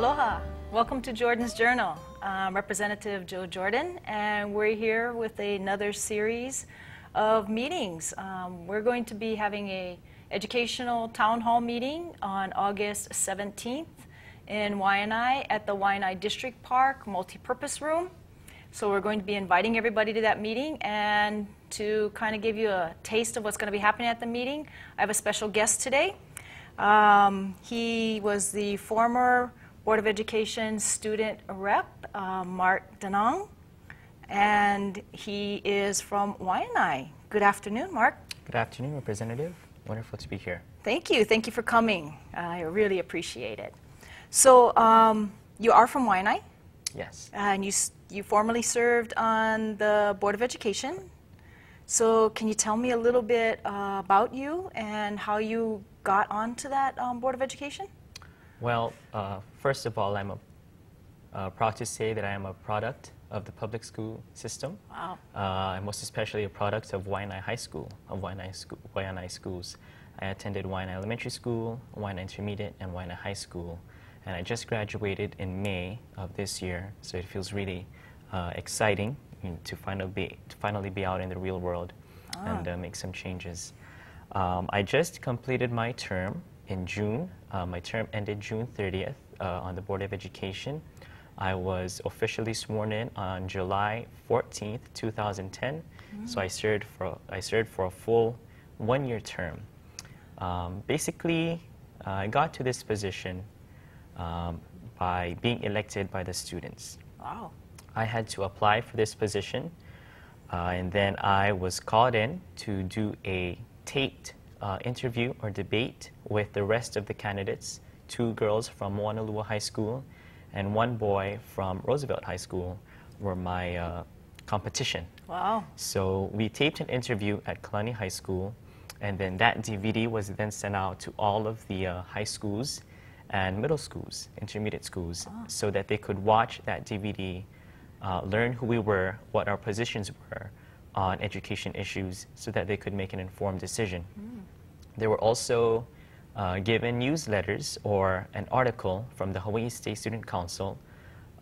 Aloha. Welcome to Jordan's Journal. I'm Representative Joe Jordan, and we're here with another series of meetings. We're going to be having a educational town hall meeting on August 17th in Waianae at the Waianae District Park multi-purpose room. So we're going to be inviting everybody to that meeting, and to kind of give you a taste of what's going to be happening at the meeting, I have a special guest today. He was the former Board of Education student rep, Mark Dannog, and he is from Waianae. Good afternoon, Mark. Good afternoon, Representative. Wonderful to be here. Thank you. Thank you for coming. I really appreciate it. So you are from Waianae? Yes. And you formerly served on the Board of Education. So can you tell me a little bit about you and how you got onto that Board of Education? Well, first of all, I'm proud to say that I am a product of the public school system. Wow. And most especially a product of Waianae High School, of Waianae schools. I attended Waianae Elementary School, Waianae Intermediate, and Waianae High School. And I just graduated in May of this year, so it feels really exciting to finally be out in the real world and make some changes. I just completed my term in June. My term ended June 30th on the Board of Education. I was officially sworn in on July 14th, 2010. So I served for a full one-year term. Basically, I got to this position by being elected by the students. Wow. I had to apply for this position, and then I was called in to do a taped interview or debate with the rest of the candidates. 2 girls from Honolulu High School and 1 boy from Roosevelt High School were my competition. Wow. So we taped an interview at Kalani High School, and then that DVD was then sent out to all of the high schools and middle schools, intermediate schools, so that they could watch that DVD, learn who we were, what our positions were on education issues, so that they could make an informed decision. They were also given newsletters or an article from the Hawaii State Student Council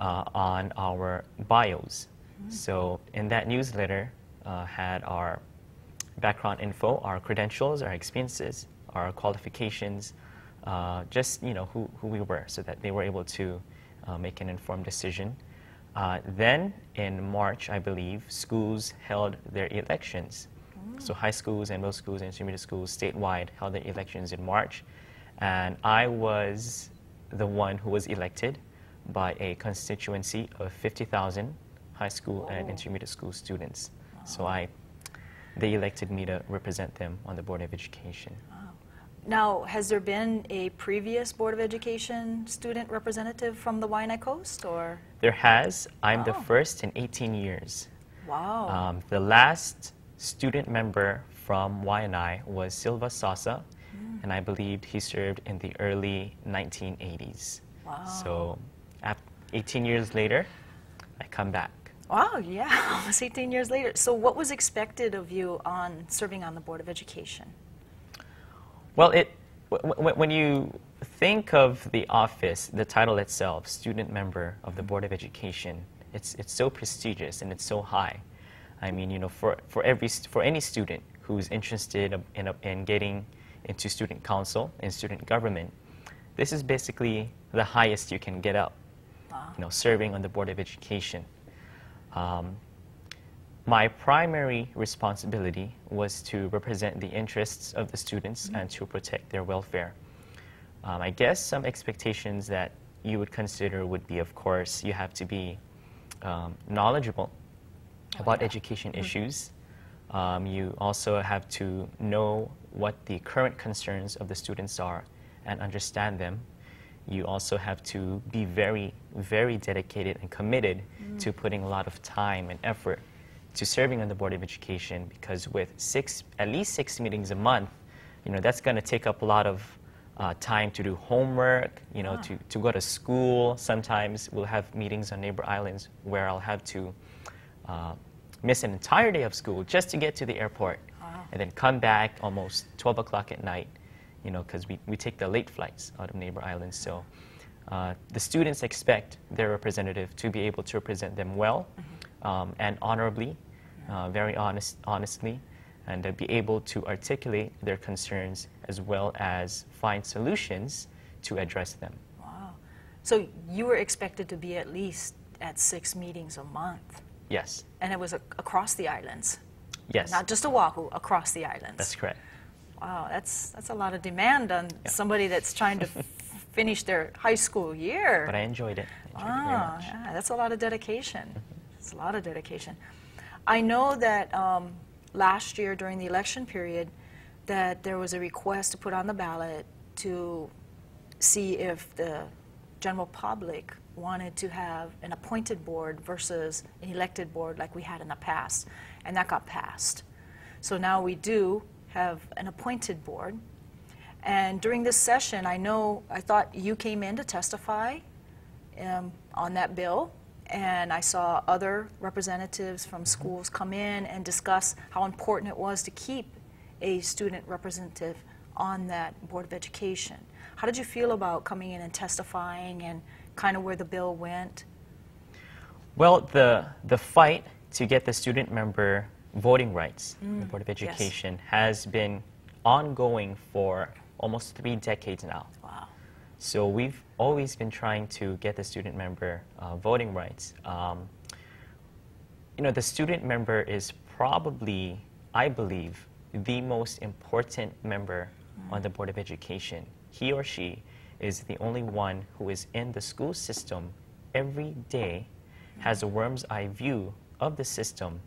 on our bios. So in that newsletter had our background info, our credentials, our experiences, our qualifications, just who we were, so that they were able to make an informed decision. Then in March, I believe, schools held their elections. So high schools and middle schools and intermediate schools statewide held their elections in March. And I was the one who was elected by a constituency of 50,000 high school and intermediate school students. So they elected me to represent them on the Board of Education. Now, has there been a previous Board of Education student representative from the Waianae Coast, or? There has. I'm the first in 18 years. Wow. The last student member from Waianae was Silva Sasa, and I believed he served in the early 1980s. Wow. So 18 years later, I come back. Wow, yeah, almost 18 years later. So what was expected of you on serving on the Board of Education? Well, when you think of the office, the title itself, student member of the Board of Education, it's so prestigious and it's so high. I mean, for any student who's interested in getting into student council and student government, this is basically the highest you can get up. Wow. Serving on the Board of Education. My primary responsibility was to represent the interests of the students and to protect their welfare. I guess some expectations that you would consider would be, of course, you have to be knowledgeable about education issues. You also have to know what the current concerns of the students are and understand them. You also have to be very, very dedicated and committed to putting a lot of time and effort to serving on the Board of Education, because with at least 6 meetings a month, that's going to take up a lot of time to do homework, to go to school. Sometimes we'll have meetings on neighbor islands where I'll have to miss an entire day of school just to get to the airport, and then come back almost 12 o'clock at night, because we take the late flights out of neighbor islands. So the students expect their representative to be able to represent them well and honorably, very honestly, and be able to articulate their concerns as well as find solutions to address them. Wow. So you were expected to be at least at 6 meetings a month. Yes. And it was across the islands. Yes. Not just Oahu, across the islands. That's correct. Wow, that's a lot of demand on somebody that's trying to finish their high school year. But I enjoyed it. I enjoyed it very much. Yeah, that's a lot of dedication. It's a lot of dedication. I know that last year during the election period that there was a request to put on the ballot to see if the general public wanted to have an appointed board versus an elected board like we had in the past, and that got passed. So now we do have an appointed board. And during this session, I thought you came in to testify on that bill, and I saw other representatives from schools come in and discuss how important it was to keep a student representative on that Board of Education. How did you feel about coming in and testifying and kind of where the bill went? Well, the fight to get the student member voting rights in the Board of Education has been ongoing for almost 3 decades now. Wow. So we've always been trying to get the student member voting rights. You know, the student member is probably, I believe, the most important member on the Board of Education. He or she is the only one who is in the school system every day, has a worm's eye view of the system,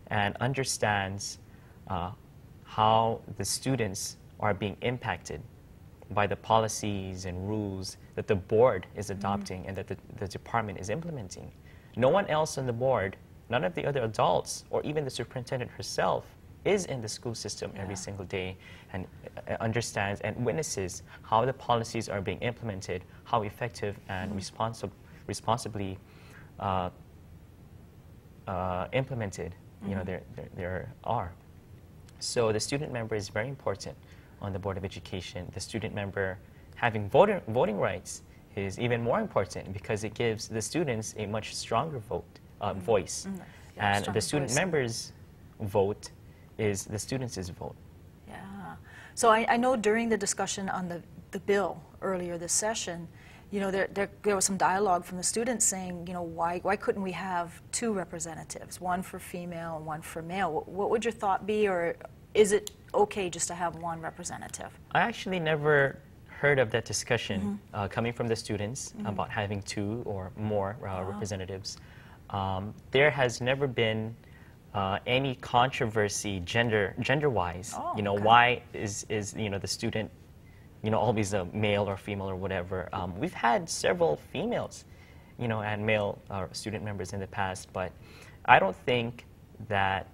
and understands how the students are being impacted by the policies and rules that the board is adopting and that the department is implementing. No one else on the board, none of the other adults, or even the superintendent herself, is in the school system every single day and understands and witnesses how the policies are being implemented, how effective and responsibly implemented there are. So the student member is very important on the Board of Education. The student member having voting rights is even more important because it gives the students a much stronger voice. And the student members' vote is the students' vote. Yeah. So I know during the discussion on the bill earlier this session, you know, there was some dialogue from the students saying, you know, why couldn't we have 2 representatives, one for female and one for male? What would your thought be, or is it okay just to have 1 representative? I actually never heard of that discussion coming from the students about having 2 or more representatives. There has never been any controversy gender-wise. You know, why is you know, the student, you know, always a male or female or whatever. We've had several females, you know, and male student members in the past, but I don't think that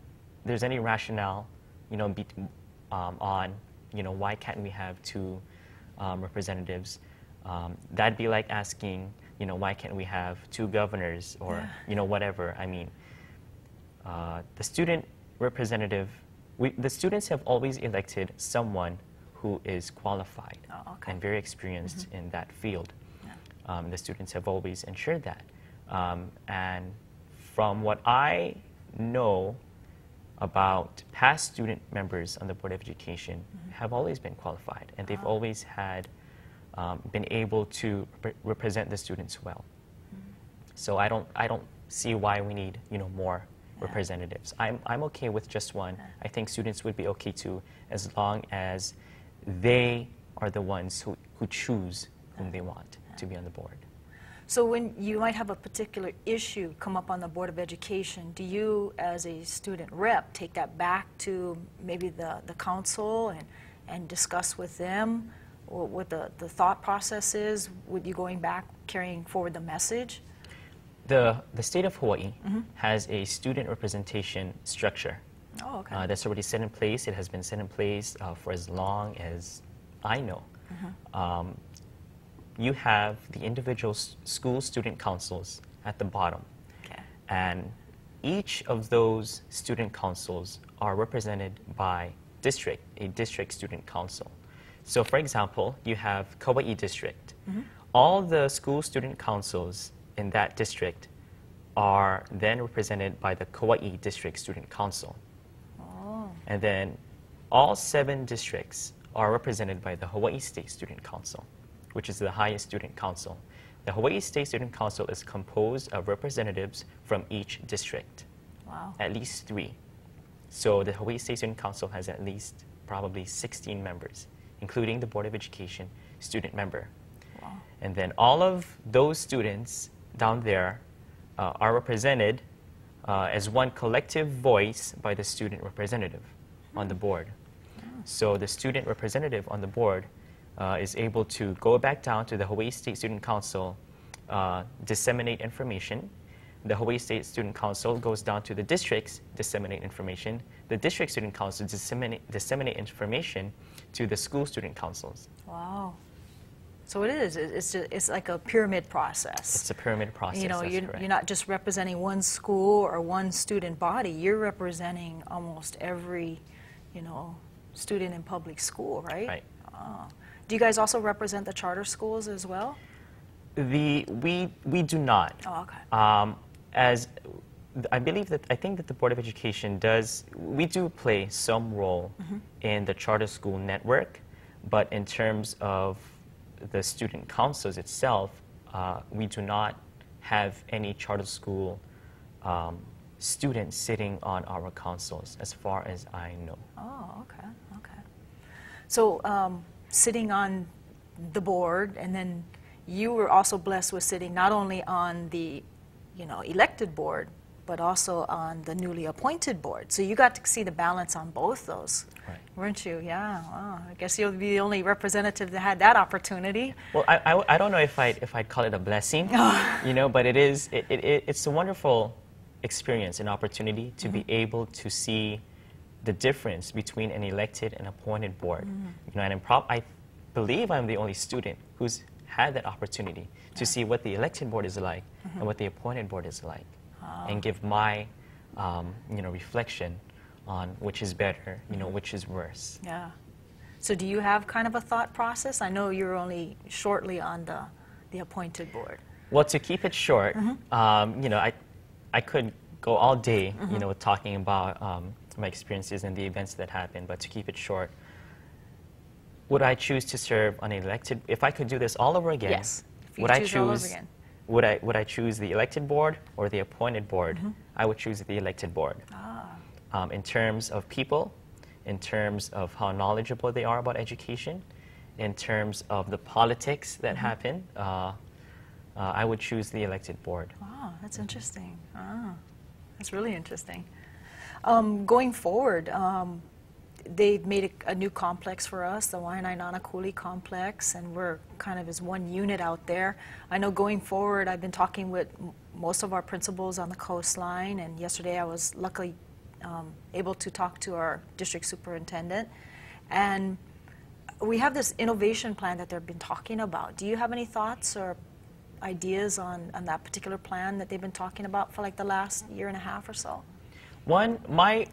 there's any rationale, you know, on, you know, why can't we have 2 representatives? That'd be like asking, you know, why can't we have 2 governors or, you know, whatever. I mean, the student representative, the students have always elected someone who is qualified and very experienced in that field. The students have always ensured that. And from what I know about past student members on the Board of Education have always been qualified, and they've always had been able to represent the students well. So I don't see why we need, you know, more representatives. I'm okay with just 1. I think students would be okay too, as long as they are the ones who choose whom they want to be on the board. So when you might have a particular issue come up on the Board of Education, do you, as a student rep, take that back to maybe the council and discuss with them what the thought process is? Would you going back, carrying forward the message? The state of Hawaii has a student representation structure. Oh, okay. That's already set in place. It has been set in place for as long as I know. You have the individual school student councils at the bottom. Okay. And each of those student councils are represented by a district student council. So for example, you have Kauai District. all the school student councils in that district are then represented by the Kauai District Student Council. Oh. And then all 7 districts are represented by the Hawaii State Student Council, which is the highest student council. The Hawaii State Student Council is composed of representatives from each district. Wow. At least 3. So the Hawaii State Student Council has at least probably 16 members, including the Board of Education student member. Wow. And then all of those students down there are represented as one collective voice by the student representative on the board. So the student representative on the board is able to go back down to the Hawaii State Student Council, disseminate information. The Hawaii State Student Council goes down to the districts, disseminate information. The district student council disseminate information to the school student councils. Wow. So it is. It's like a pyramid process. It's a pyramid process. You know, that's correct. you're not just representing one school or one student body. You're representing almost every, you know, student in public school, right? Right. Do you guys also represent the charter schools as well? We do not. Oh, okay. As I think that the Board of Education we do play some role in the charter school network, but in terms of the student councils itself, we do not have any charter school students sitting on our councils, as far as I know. Oh, okay, okay. So sitting on the board, and then you were also blessed with sitting not only on the, you know, elected board, but also on the newly appointed board. So you got to see the balance on both those, Right. weren't you? Yeah. Wow. I guess you'll be the only representative that had that opportunity. Well, I don't know if I'd call it a blessing, you know, but it's a wonderful experience and opportunity to be able to see the difference between an elected and appointed board. You know, and I believe I'm the only student who's had that opportunity to see what the elected board is like and what the appointed board is like, and give my you know, reflection on which is better, you know, which is worse. Yeah. So do you have kind of a thought process? I know you're only shortly on the appointed board. Well, to keep it short, you know, I could go all day, you know, talking about my experiences and the events that happened, but to keep it short, would I choose to serve on an elected, if I could do this all over again? Yes. If you would I choose all over choose, again. would I choose the elected board or the appointed board? I would choose the elected board. In terms of people, in terms of how knowledgeable they are about education, in terms of the politics that happen, I would choose the elected board. Wow, that's interesting. That's really interesting. Going forward, they've made a new complex for us, the Waianae Nanakuli complex, and we're kind of as one unit out there. I know going forward, I've been talking with most of our principals on the coastline, and yesterday I was luckily able to talk to our district superintendent. And we have this innovation plan that they've been talking about. Do you have any thoughts or ideas on that particular plan that they've been talking about for like the last year and a half or so? My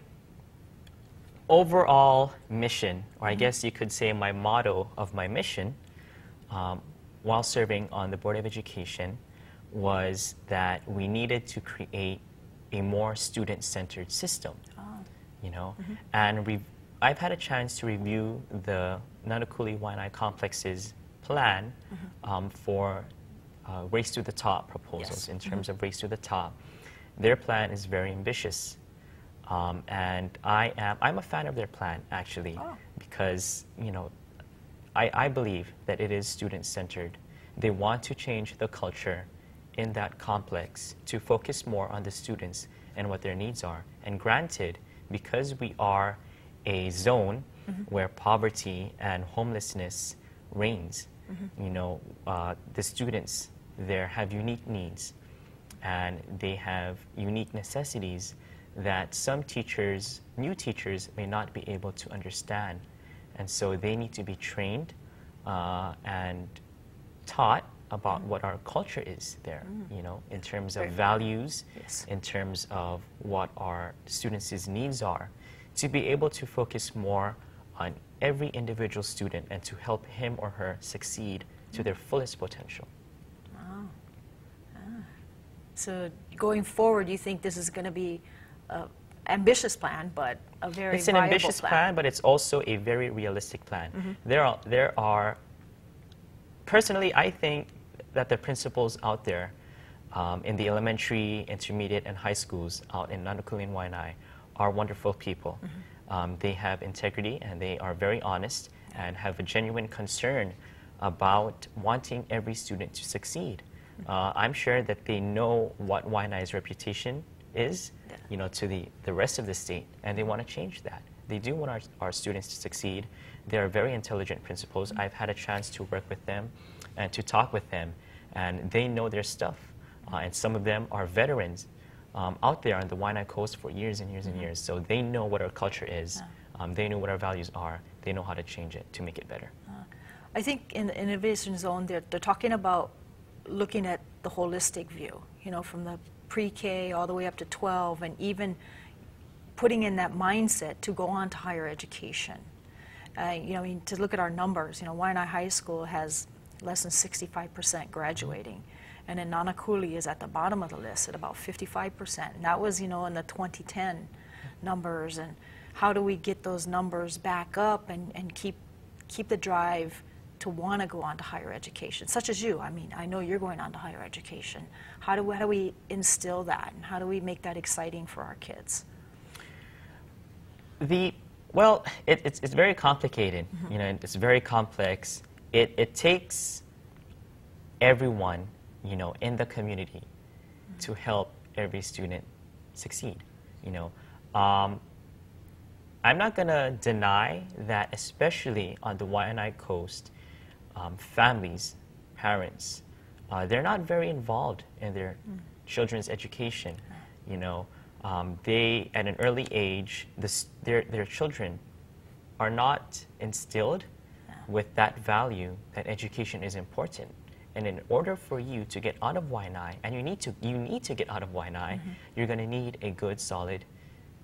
overall mission, or I guess you could say my motto of my mission, while serving on the Board of Education, was that we needed to create a more student-centered system. You know, and I've had a chance to review the Nanakuli Waianae Complex's plan for Race to the Top proposals. In terms of Race to the Top. Their plan is very ambitious. And I'm a fan of their plan, actually, because, you know, I believe that it is student-centered. They want to change the culture in that complex to focus more on the students and what their needs are. And granted, because we are a zone where poverty and homelessness reigns, you know, the students there have unique needs, and they have unique necessities that some teachers, new teachers, may not be able to understand. And so they need to be trained and taught about what our culture is there, you know, in terms of values, in terms of what our students' needs are, to be able to focus more on every individual student and to help him or her succeed to their fullest potential. Wow. Ah. So going forward, you think this is going to be an ambitious plan, but a very It's an viable ambitious plan, but it's also a very realistic plan. There are, personally, I think that the principals out there in the elementary, intermediate, and high schools out in Nanakuli and Waianae are wonderful people. They have integrity, and they are very honest, and have a genuine concern about wanting every student to succeed. I'm sure that they know what Waianae's reputation is, you know, to the rest of the state, and they want to change that. They do want our students to succeed. They are very intelligent principals. I've had a chance to work with them and to talk with them, and they know their stuff. And some of them are veterans out there on the Waianae coast for years and years and years. So they know what our culture is. They know what our values are. They know how to change it to make it better. I think in the Innovation Zone, they're talking about looking at the holistic view, you know, from the pre-K all the way up to 12, and even putting in that mindset to go on to higher education. You know, I mean, to look at our numbers, you know, Waianae High School has less than 65% graduating. And then Nanakuli is at the bottom of the list at about 55%. And that was, you know, in the 2010 numbers. And how do we get those numbers back up and keep the drive to want to go on to higher education, such as you? I mean, I know you're going on to higher education. How do we instill that, and how do we make that exciting for our kids? Well, it's very complicated. You know, it's very complex. It takes everyone, you know, in the community to help every student succeed. You know, I'm not going to deny that, especially on the Waianae coast, families, parents, they're not very involved in their children's education. You know, they, at an early age, their children are not instilled with that value that education is important. And in order for you to get out of Waianae, and you need to get out of Waianae, you're going to need a good, solid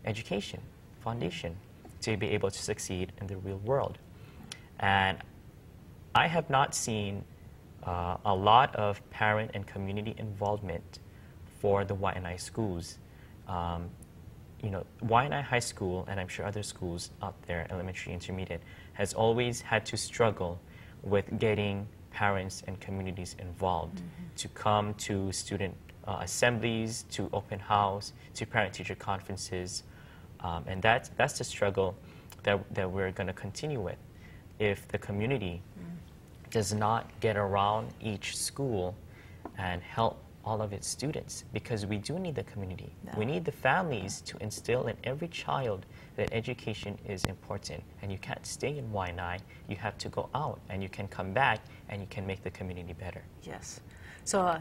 education foundation to be able to succeed in the real world. And I have not seen a lot of parent and community involvement for the Waianae schools. You know, Waianae High School, and I'm sure other schools out there, elementary, intermediate, has always had to struggle with getting parents and communities involved to come to student assemblies, to open house, to parent-teacher conferences. And that's the struggle that we're going to continue with. If the community does not get around each school and help all of its students, because we do need the community. We need the families to instill in every child that education is important, and you can't stay in Waianae. You have to go out, and you can come back, and you can make the community better. Yes. So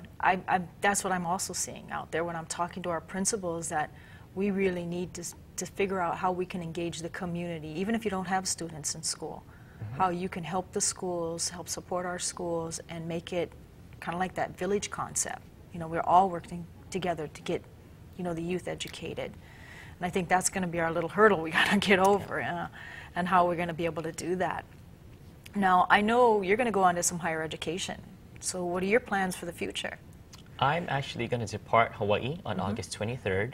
that's what I'm also seeing out there when I'm talking to our principals, that we really need to figure out how we can engage the community, even if you don't have students in school, how you can help the schools, help support our schools, and make it kind of like that village concept. You know, we're all working together to get, you know, the youth educated. And I think that's going to be our little hurdle we got to get over, and how we're going to be able to do that. Now, I know you're going to go on to some higher education. So what are your plans for the future? I'm actually going to depart Hawaii on August 23rd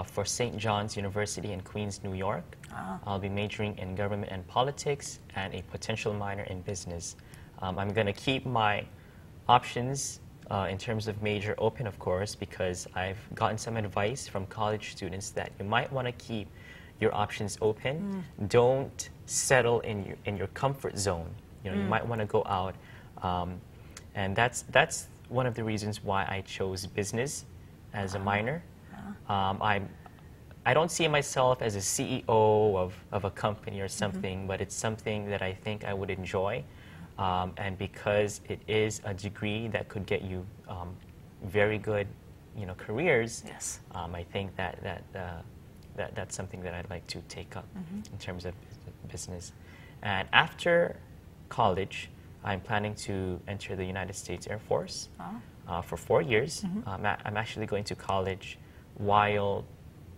for St. John's University in Queens, New York. I'll be majoring in government and politics and a potential minor in business. I'm going to keep my options in terms of major open, of course, because I've gotten some advice from college students that you might want to keep your options open. Don't settle in your comfort zone. You know, you might want to go out, and that's one of the reasons why I chose business as a minor. I don't see myself as a CEO of a company or something, but it's something that I think I would enjoy. And because it is a degree that could get you very good, you know, careers, I think that's something that I'd like to take up in terms of business. And after college, I'm planning to enter the United States Air Force for 4 years. I'm actually going to college while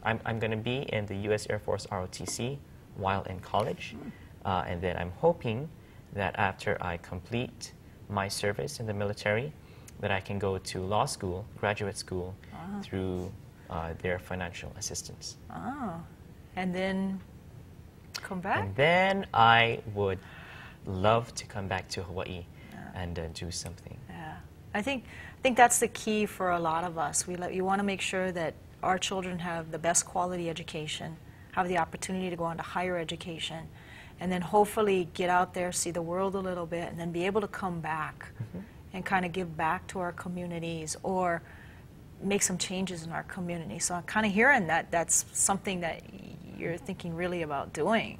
I'm going to be in the U.S. Air Force ROTC while in college, and then I'm hoping that after I complete my service in the military, that I can go to law school, graduate school, through their financial assistance. Oh, and then come back? And then I would love to come back to Hawaii and do something. Yeah, I think that's the key for a lot of us. You want to make sure that our children have the best quality education, have the opportunity to go on to higher education, and then hopefully get out there, see the world a little bit, and then be able to come back and kind of give back to our communities or make some changes in our community. So I'm kind of hearing that that's something that you're thinking really about doing.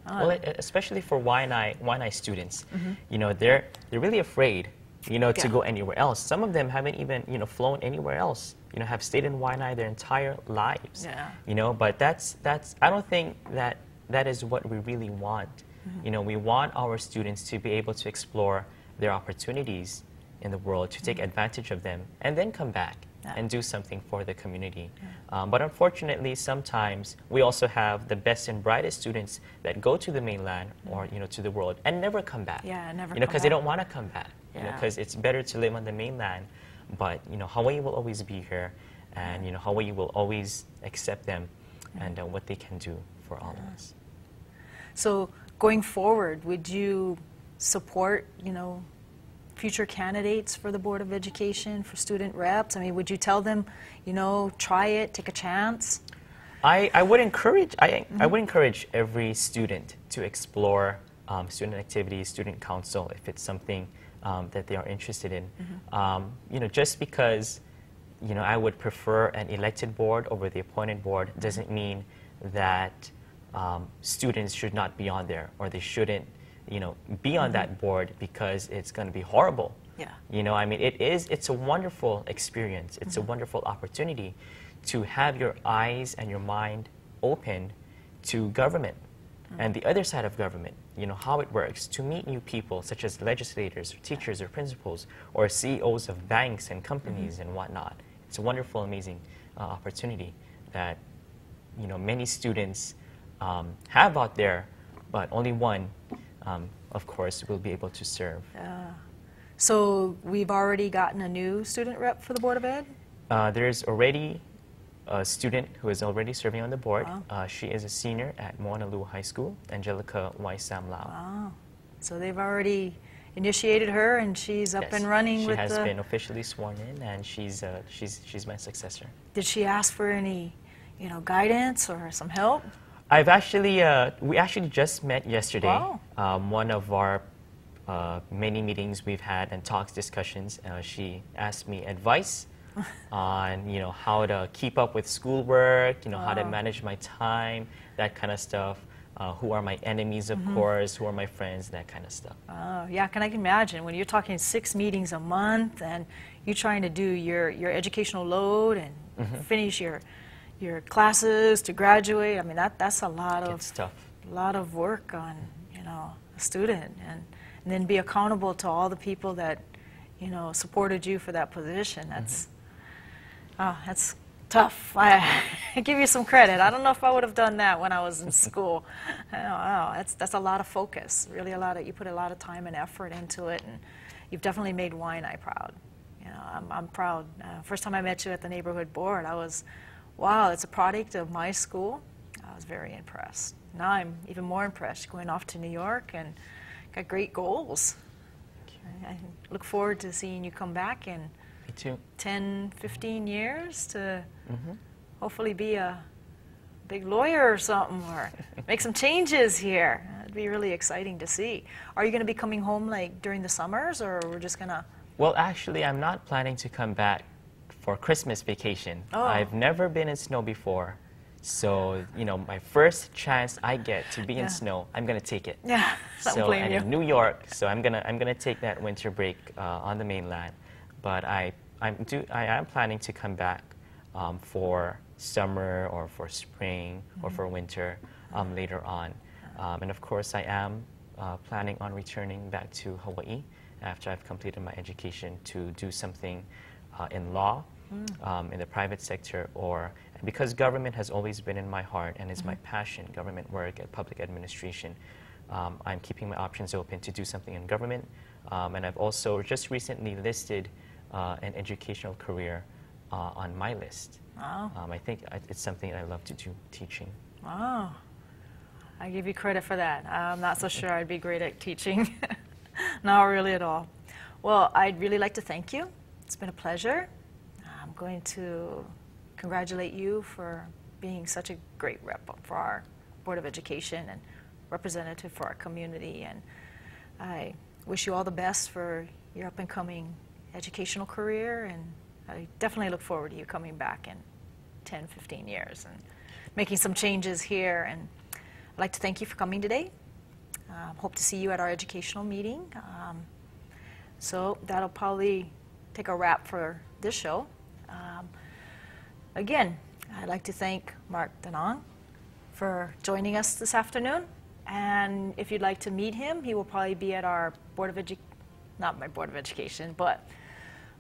Well, especially for Waianae students, you know, they're really afraid, you know, to go anywhere else. Some of them haven't even, you know, flown anywhere else. You know, have stayed in Waianae their entire lives. Yeah. You know, but that's I don't think that is what we really want. You know, we want our students to be able to explore their opportunities in the world, to take advantage of them, and then come back and do something for the community. But unfortunately, sometimes we also have the best and brightest students that go to the mainland or, you know, to the world and never come back. Yeah, never. You know, because they don't want to come back. Yeah. You know, because it's better to live on the mainland. But, you know, Hawaii will always be here, and, you know, Hawaii will always accept them and what they can do for all of us. So going forward, would you support, you know, future candidates for the Board of Education, for student reps? I mean, would you tell them, you know, try it, take a chance? I would encourage I would encourage every student to explore student activities, student council, if it's something that they are interested in. You know, just because, you know, I would prefer an elected board over the appointed board doesn't mean that students should not be on there, or they shouldn't, you know, be on that board because it's going to be horrible. Yeah. You know, I mean, it's a wonderful experience. It's a wonderful opportunity to have your eyes and your mind open to government and the other side of government, you know, how it works, to meet new people such as legislators or teachers or principals or CEOs of banks and companies and whatnot. It's a wonderful, amazing opportunity that, you know, many students have out there, but only one, of course, will be able to serve. So we've already gotten a new student rep for the Board of Ed? There's already a student who is already serving on the board. Wow. She is a senior at Moanalua High School, Angelica Waisam Lau. Wow. So they've already initiated her, and she's up and running with the... She has been officially sworn in, and she's my successor. Did she ask for any, you know, guidance or some help? I've actually, we actually just met yesterday. Wow. One of our many meetings we've had and talks, discussions, she asked me advice on, you know, how to keep up with schoolwork, you know, how to manage my time, that kind of stuff. Who are my enemies, of course, who are my friends, that kind of stuff. Yeah, I can imagine when you're talking 6 meetings a month and you're trying to do your educational load and finish your classes to graduate. I mean, that's a lot of work on, you know, a student, and then be accountable to all the people that, you know, supported you for that position. That's tough. I give you some credit. I don't know if I would have done that when I was in school. I don't know. That's a lot of focus. Really, you put a lot of time and effort into it, and you've definitely made Waianae proud. You know, I'm proud. First time I met you at the neighborhood board, I was, wow, it's a product of my school. I was very impressed. Now I'm even more impressed, going off to New York and got great goals. I look forward to seeing you come back in 10, 15 years to hopefully be a big lawyer or something, or make some changes here. It'd be really exciting to see. Are you going to be coming home like during the summers, or we're just going to... Well, actually, I'm not planning to come back for Christmas vacation. I've never been in snow before. So, you know, my first chance I get to be in snow, I'm going to take it. Yeah, so, and in New York, so I'm gonna take that winter break on the mainland. But I am planning to come back for summer or for spring or for winter later on. And of course, I am planning on returning back to Hawaii after I've completed my education to do something in law, in the private sector, or because government has always been in my heart and is my passion, government work and public administration. I'm keeping my options open to do something in government. And I've also just recently listed an educational career on my list. Wow. I think it's something I love to do, teaching. Wow. I give you credit for that. I'm not so sure I'd be great at teaching. Not really at all. Well, I'd really like to thank you. It's been a pleasure. I'm going to congratulate you for being such a great rep for our Board of Education and representative for our community. And I wish you all the best for your up-and-coming educational career, and I definitely look forward to you coming back in 10, 15 years and making some changes here. And I'd like to thank you for coming today. Hope to see you at our educational meeting. So that'll probably take a wrap for this show. Again, I'd like to thank Mark Dannog for joining us this afternoon. And if you'd like to meet him, he will probably be at our not my Board of Education, but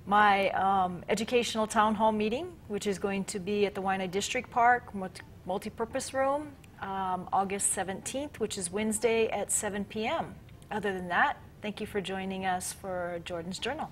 my educational town hall meeting, which is going to be at the Waianae District Park multi-purpose room, August 17th, which is Wednesday at 7 p.m. Other than that, thank you for joining us for Jordan's Journal.